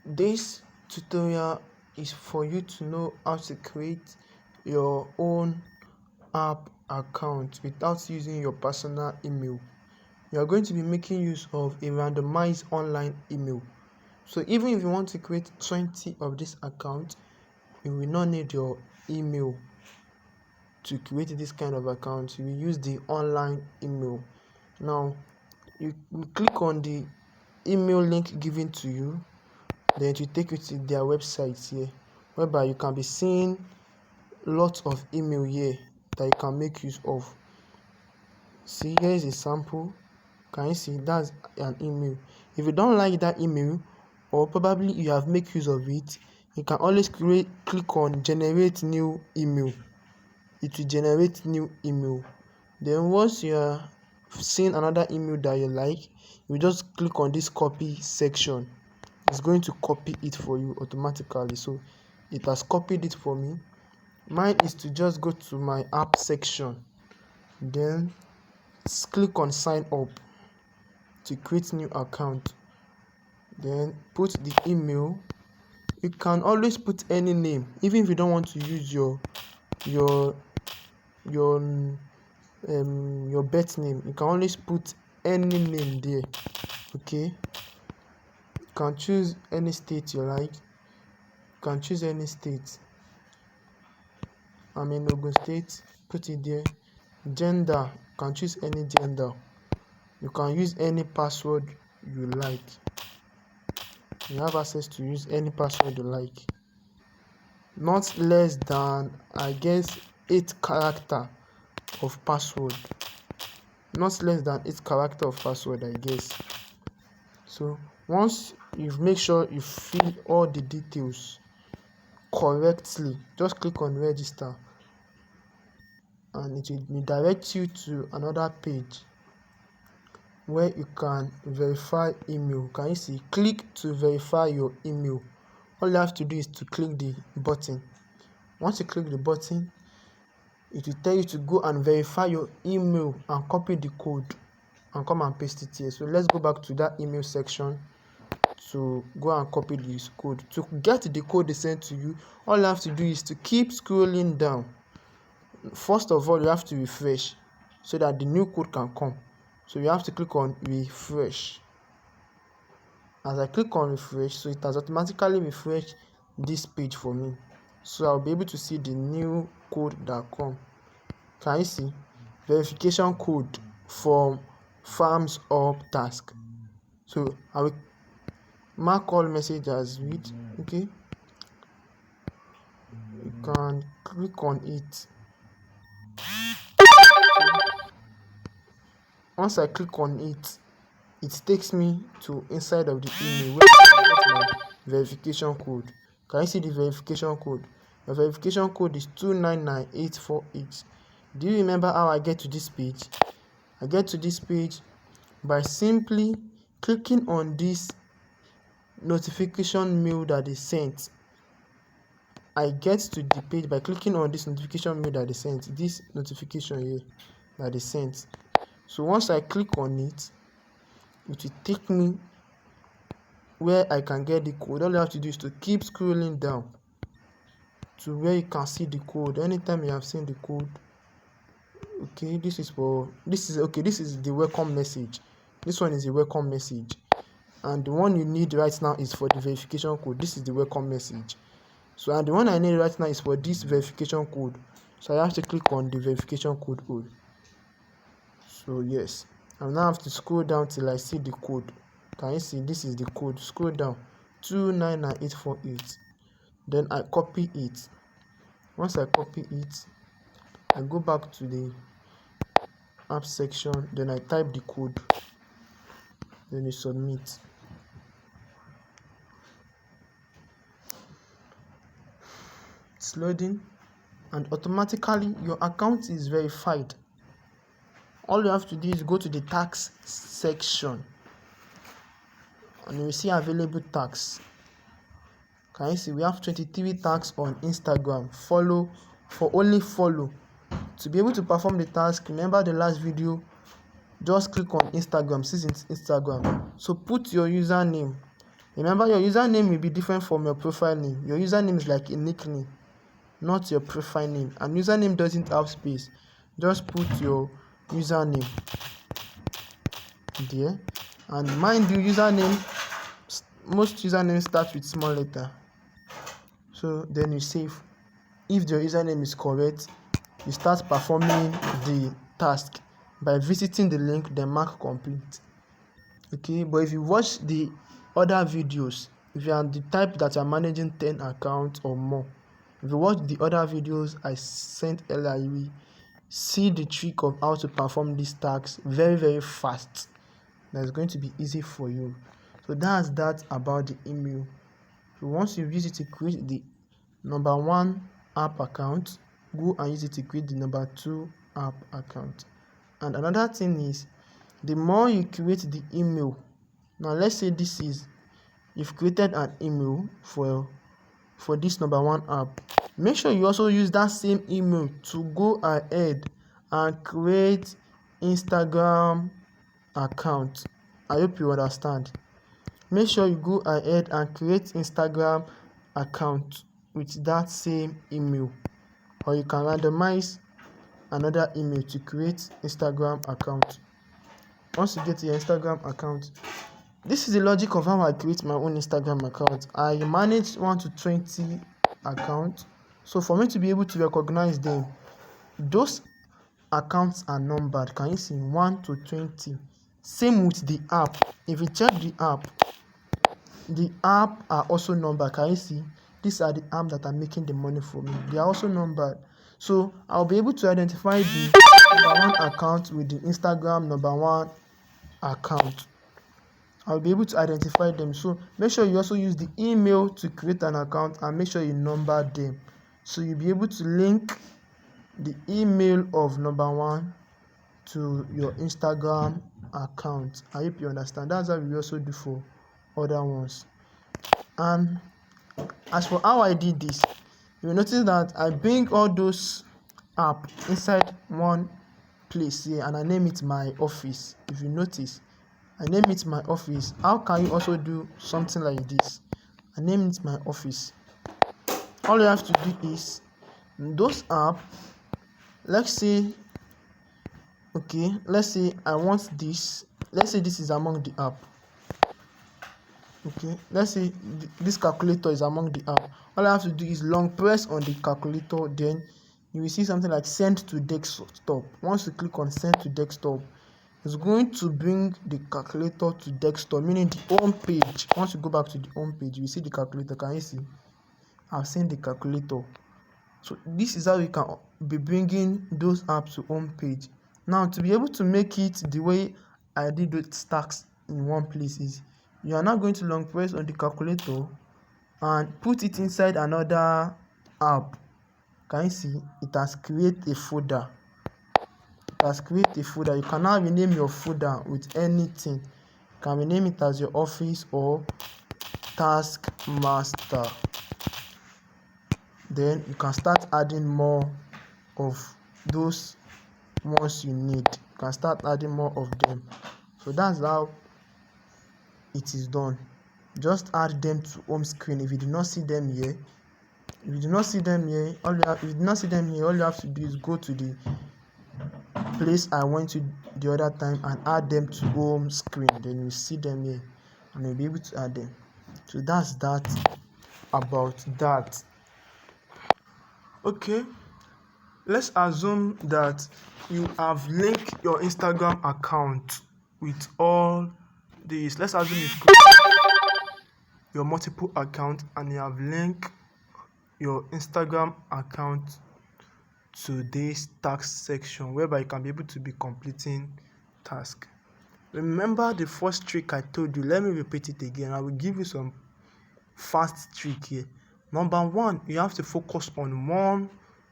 This tutorial is for you to know how to create your own app account without using your personal email. You are going to be making use of a randomized online email. So even if you want to create 20 of this account, you will not need your email to create this kind of account. You will use the online email. Now, you click on the email link given to you, then it will take you to their website here, whereby you can be seeing lots of email here that you can make use of. See, here is a sample. Can you see? That's an email. If you don't like that email, or probably you have made use of it, you can always click on generate new email. It will generate new email. Then once you are seeing another email that you like, you just click on this copy section. It's going to copy it for you automatically. So it has copied it for me. Mine is to just go to my app section, then click on sign up to create new account, then put the email. You can always put any name, even if you don't want to use your birth name. You can always put any name there. Okay, you can choose any state you like. You can choose any state. I'm in Ogun State, put it there. Gender, you can choose any gender. You can use any password you like. You have access to use any password you like. Not less than, I guess, 8 character of password. Not less than 8 character of password, I guess. So once you've made sure you fill all the details correctly, just click on register, and it will direct you to another page where you can verify email. Can you see? Click to verify your email. All you have to do is to click the button. Once you click the button, it will tell you to go and verify your email and copy the code and come and paste it here. So let's go back to that email section to go and copy this code. To get the code they sent to you, all you have to do is to keep scrolling down. First of all, you have to refresh so that the new code can come. So you have to click on refresh. As I click on refresh, so it has automatically refreshed this page for me. So I'll be able to see the new code that come. Can you see? Verification code from Farms Up task. So I will mark all message as read. Okay, you can click on it. Once I click on it, it takes me to inside of the email where I get my verification code. Can you see the verification code? The verification code is 299848. Do you remember how I get to this page? I get to this page by simply clicking on this notification mail that they sent. I get to the page by clicking on this notification mail that they sent. This notification here that they sent. So once I click on it, it will take me where I can get the code. All you have to do is to keep scrolling down to where you can see the code. Anytime you have seen the code, okay, this is the welcome message. This one is the welcome message, and the one you need right now is for the verification code. This is the welcome message. So, and the one I need right now is for this verification code. So I have to click on the verification code. So yes, I now have to scroll down till I see the code. Can you see? This is the code. Scroll down, 299848. Then I copy it. Once I copy it, I go back to the app section. Then I type the code. Then you submit. It's loading, and automatically your account is verified. All you have to do is go to the tax section, and you will see available tax. Can you see? We have 23 tax on Instagram. Follow. To be able to perform the task, remember the last video, just click on Instagram. Since it's Instagram, so put your username Remember, your username will be different from your profile name. Your username is like a nickname, not your profile name. And username doesn't have space. Just put your username there. And mind you, most usernames start with small letter. So then you save. If your username is correct, you start performing the task by visiting the link, then mark complete. Okay, but if you watch the other videos, if you are the type that are managing 10 accounts or more, if you watch the other videos I sent earlier, you will see the trick of how to perform these tasks very fast. That's going to be easy for you. So that's that about the email. So once you use it to create the number 1 app account, go and use it to create the number 2 app account. And another thing is, the more you create the email, now let's say you've created an email for this number 1 app, make sure you also use that same email to go ahead and create Instagram account. I hope you understand. Make sure you go ahead and create Instagram account with that same email, or you can randomize another email to create Instagram account. Once you get your Instagram account, this is the logic of how I create my own Instagram account. I manage 1 to 20 accounts. So for me to be able to recognize them, those accounts are numbered. Can you see 1 to 20? Same with the app. If you check the app are also numbered. Can you see? These are the apps that are making the money for me. They are also numbered. So I'll be able to identify the number 1 account with the Instagram number 1 account. I'll be able to identify them. So make sure you also use the email to create an account, and make sure you number them. So you'll be able to link the email of number 1 to your Instagram account. I hope you understand. That's how we also do for other ones. And as for how I did this, you will notice that I bring all those apps inside one place here, and I name it my office. If you notice, I name it my office. How can you also do something like this? I name it my office. All you have to do is, those apps, let's say I want this. Let's say this is among the app. Okay, let's say this calculator is among the app. All I have to do is long press on the calculator, then you will see something like send to desktop. Once you click on send to desktop, it's going to bring the calculator to desktop, meaning the home page. Once you go back to the home page, you see the calculator. Can you see? I've seen the calculator. So this is how you can be bringing those apps to home page. Now, to be able to make it the way I did those tasks in one place, is you are now going to long press on the calculator and put it inside another app. Can you see? It has created a folder. You can now rename your folder with anything. You can rename it as your office or task master. Then you can start adding more of those ones you need. You can start adding more of them. So that's how it is done. Just add them to home screen. If you do not see them here, all you have to do is go to the place I went to the other time and add them to home screen. Then you see them here, and you'll be able to add them. So that's that about that. Okay, let's assume that you have linked your Instagram account with all these. Let's assume you've created your multiple accounts and you have linked your Instagram account to this task section, whereby you can be able to be completing tasks. Remember the first trick I told you? Let me repeat it again. I will give you some fast trick here. Number 1, you have to focus on one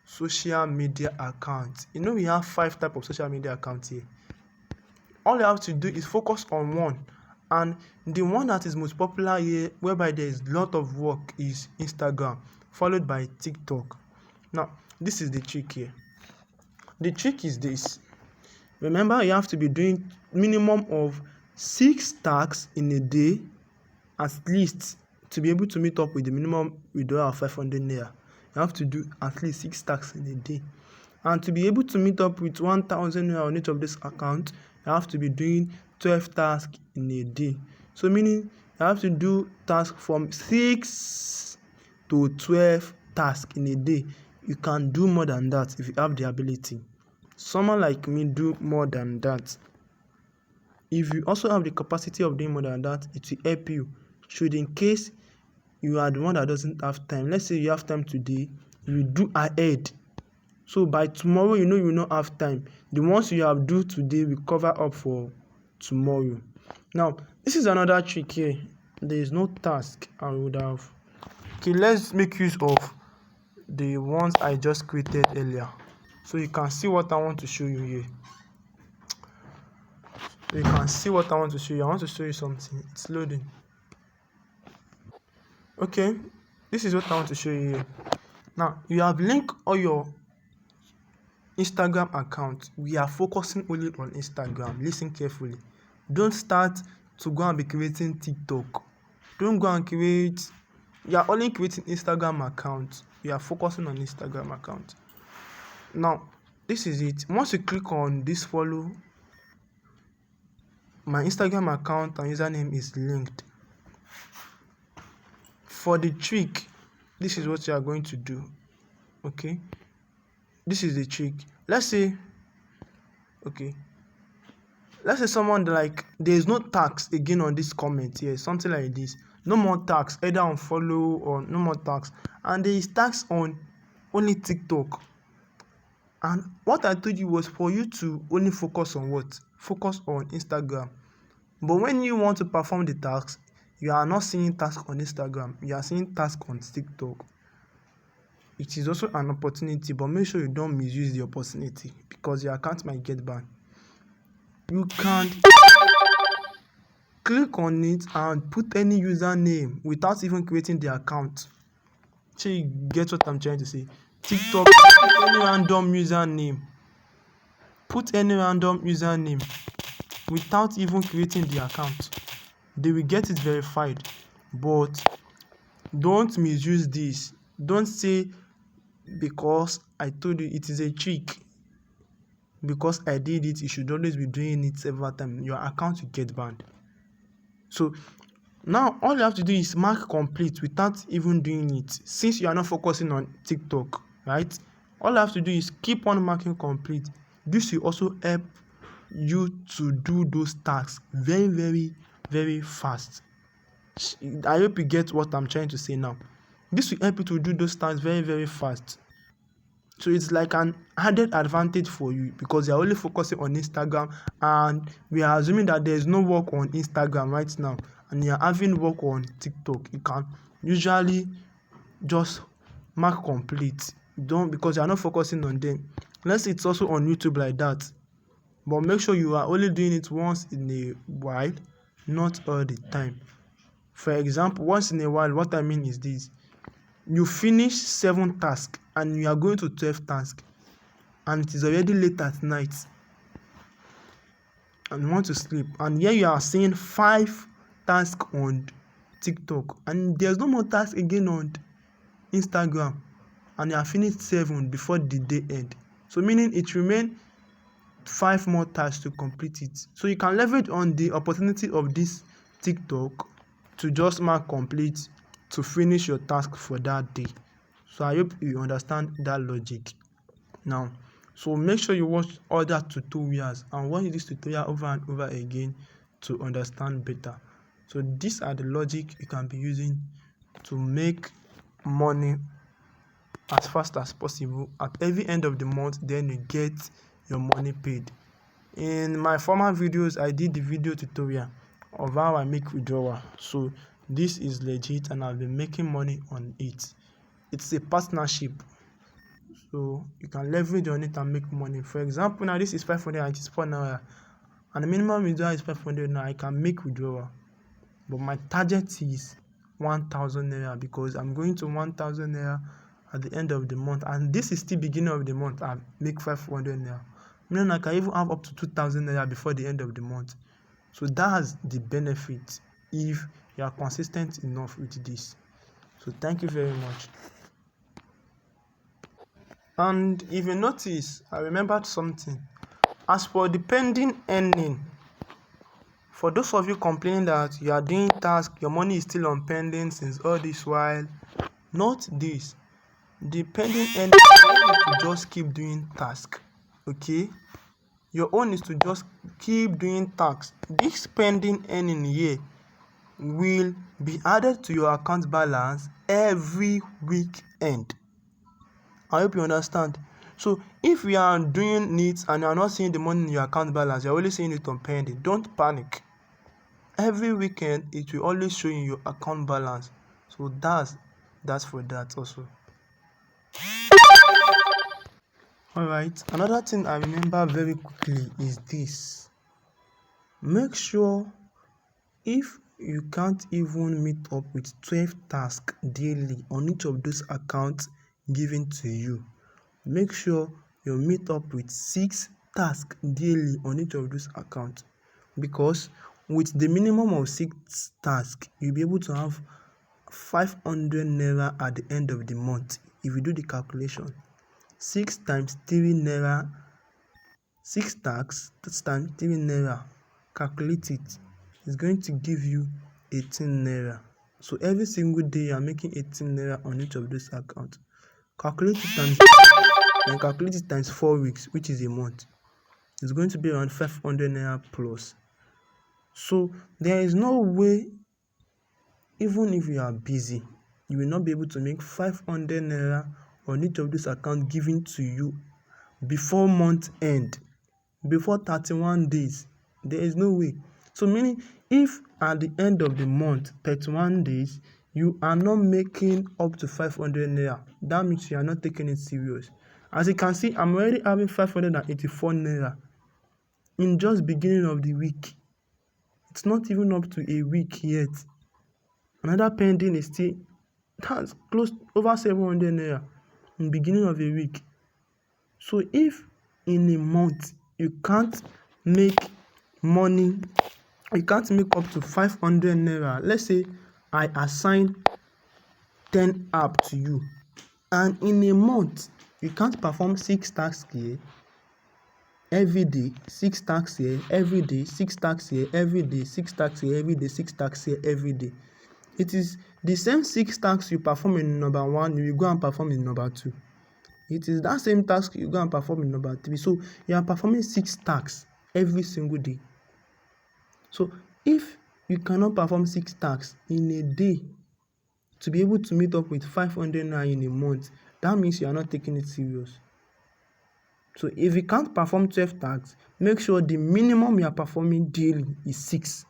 social media account. You know we have 5 types of social media accounts here. All you have to do is focus on one, and the one that is most popular here, whereby there is a lot of work, is Instagram, followed by TikTok. Now, this is the trick here. The trick is this. Remember, you have to be doing minimum of 6 tasks in a day at least to be able to meet up with the minimum withdrawal of 500 naira, you have to do at least 6 tasks in a day. And to be able to meet up with 1,000 naira on each of this account, you have to be doing 12 tasks in a day. So meaning you have to do tasks from 6 to 12 tasks in a day. You can do more than that if you have the ability. Someone like me do more than that. If you also have the capacity of doing more than that, it will help you. Should in case you are the one that doesn't have time, let's say you have time today, you do ahead. So by tomorrow, you know you will not have time. The ones you have do today will cover up for tomorrow. Now, this is another trick here. There is no task I would have. Okay, let's make use of the ones I just created earlier, so you can see what I want to show you here. You can see what I want to show you. I want to show you something. It's loading. Okay, this is what I want to show you here. Now, you have linked all your Instagram account. We are focusing only on Instagram. Listen carefully. Don't start to go and be creating TikTok. Don't go and create. You are only creating Instagram account. We are focusing on Instagram account. Now, this is it. Once you click on this follow, my Instagram account and username is linked. For the trick, this is what you are going to do. Okay, this is the trick. Let's say someone like there is no tax again on this comment here, something like this. No more tax, either on follow or no more tax, and there is tax on only TikTok. And what I told you was for you to only focus on what? Focus on Instagram. But when you want to perform the task, you are not seeing task on Instagram, you are seeing task on TikTok. It is also an opportunity, but make sure you don't misuse the opportunity because your account might get banned. You can click on it and put any username without even creating the account. So you get what I'm trying to say. TikTok, put any random username. Put any random username without even creating the account. They will get it verified. But don't misuse this. Don't say because I told you it is a trick. Because I did it, you should always be doing it several times. Your account will get banned. So now all you have to do is mark complete without even doing it. Since you are not focusing on TikTok, right? All you have to do is keep on marking complete. This will also help you to do those tasks very, very, very fast. I hope you get what I'm trying to say now. This will help you to do those tasks very, very fast. So it's like an added advantage for you because you're only focusing on Instagram, and we are assuming that there's no work on Instagram right now and you're having work on TikTok. You can usually just mark complete. Don't, because you're not focusing on them. Unless it's also on YouTube like that. But make sure you are only doing it once in a while, not all the time. For example, once in a while, what I mean is this. You finish 7 tasks and you are going to 12 tasks and it is already late at night and you want to sleep, and here you are seeing 5 tasks on TikTok and there's no more tasks again on Instagram, and you have finished 7 before the day end. So meaning it remains 5 more tasks to complete it. So you can leverage on the opportunity of this TikTok to just mark complete to finish your task for that day. So I hope you understand that logic now. So make sure you watch other tutorials and watch this tutorial over and over again to understand better. So these are the logic you can be using to make money as fast as possible. At every end of the month, then you get your money paid. In my former videos, I did the video tutorial of how I make withdrawal. So this is legit and I've been making money on it. It's a partnership, so you can leverage on it and make money. For example, now this is 500 and it is 4 naira, and the minimum withdrawal is 500. Now I can make withdrawal, but my target is 1,000 naira because I'm going to 1,000 naira at the end of the month, and this is still beginning of the month. I make 500 naira, meaning I can even have up to 2,000 naira before the end of the month. So that's the benefit if you are consistent enough with this. So thank you very much. And if you notice, I remembered something. As for the pending earning, for those of you complaining that you are doing task, your money is still on pending since all this while, note this. The pending earning is to just keep doing task. Okay? Your own is to just keep doing task. This pending earning here will be added to your account balance every weekend. I hope you understand. So if you are doing it and you are not seeing the money in your account balance, you are only seeing it on pending, don't panic. Every weekend it will always show in your account balance. So that's for that also. Alright, another thing I remember very quickly is this. Make sure if you can't even meet up with 12 tasks daily on each of those accounts given to you, make sure you meet up with 6 tasks daily on each of those accounts, because with the minimum of 6 tasks, you'll be able to have 500 naira at the end of the month. If you do the calculation, 6 times 3 naira, 6 tasks times 3 naira, calculate it. It's going to give you 18 naira. So every single day you are making 18 naira on each of those accounts. Calculate it times 4 weeks, which is a month. It's going to be around 500 naira plus. So there is no way, even if you are busy, you will not be able to make 500 naira on each of these accounts given to you before month end, before 31 days. There is no way. So meaning, if at the end of the month, 31 days, you are not making up to 500 naira, that means you are not taking it serious. As you can see, I'm already having 584 naira in just beginning of the week. It's not even up to a week yet. Another pending is still, that's close over 700 naira in beginning of a week. So if in a month you can't make money, you can't make up to 500 naira, let's say I assign 10 app to you, and in a month you can't perform 6 tasks here every day, 6 tasks here every day, 6 tasks here every day, 6 tasks here every day, 6 tasks here every day. It is the same 6 tasks you perform in number 1, you will go and perform in number 2. It is that same task you go and perform in number 3. So you are performing 6 tasks every single day. So if you cannot perform 6 tasks in a day to be able to meet up with 500 naira in a month, that means you are not taking it serious. So if you can't perform 12 tasks, make sure the minimum you are performing daily is 6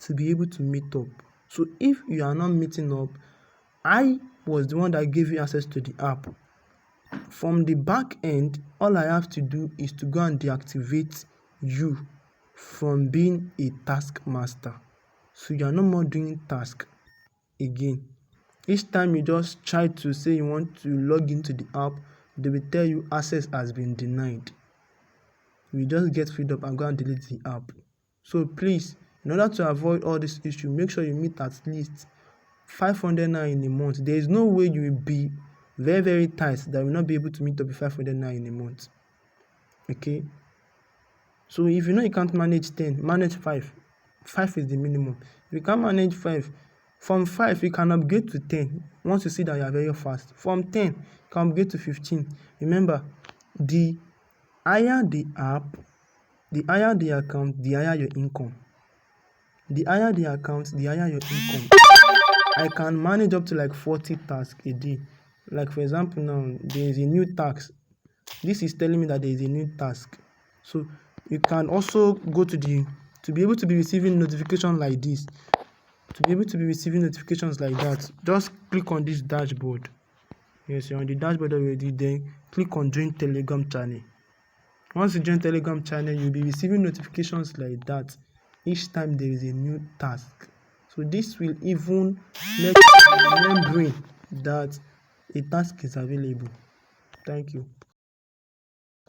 to be able to meet up. So if you are not meeting up, I was the one that gave you access to the app. From the back end, all I have to do is to go and deactivate you from being a task master. So you are no more doing task again. Each time you just try to say you want to log into the app, they will tell you access has been denied. You just get fed up and go and delete the app. So please, in order to avoid all this issue, make sure you meet at least 500 naira in a month. There is no way you will be very, very tight that will not be able to meet up with 500 naira in a month. Okay? So if you know you can't manage 10, manage 5. 5 is the minimum. If you can't manage 5, from 5 you can upgrade to 10 once you see that you are very fast. From 10 you can upgrade to 15. Remember, the higher the app, the higher the account, the higher your income. The higher the account, the higher your income. I can manage up to like 40 tasks a day. Like for example now, there is a new task. This is telling me that there is a new task. So you can also go to be able to be receiving notifications like this. To be able to be receiving notifications like that, just click on this dashboard. Yes, you're on the dashboard already. Then click on join Telegram channel. Once you join Telegram channel, you'll be receiving notifications like that each time there is a new task. So this will even let you remembering that a task is available. Thank you.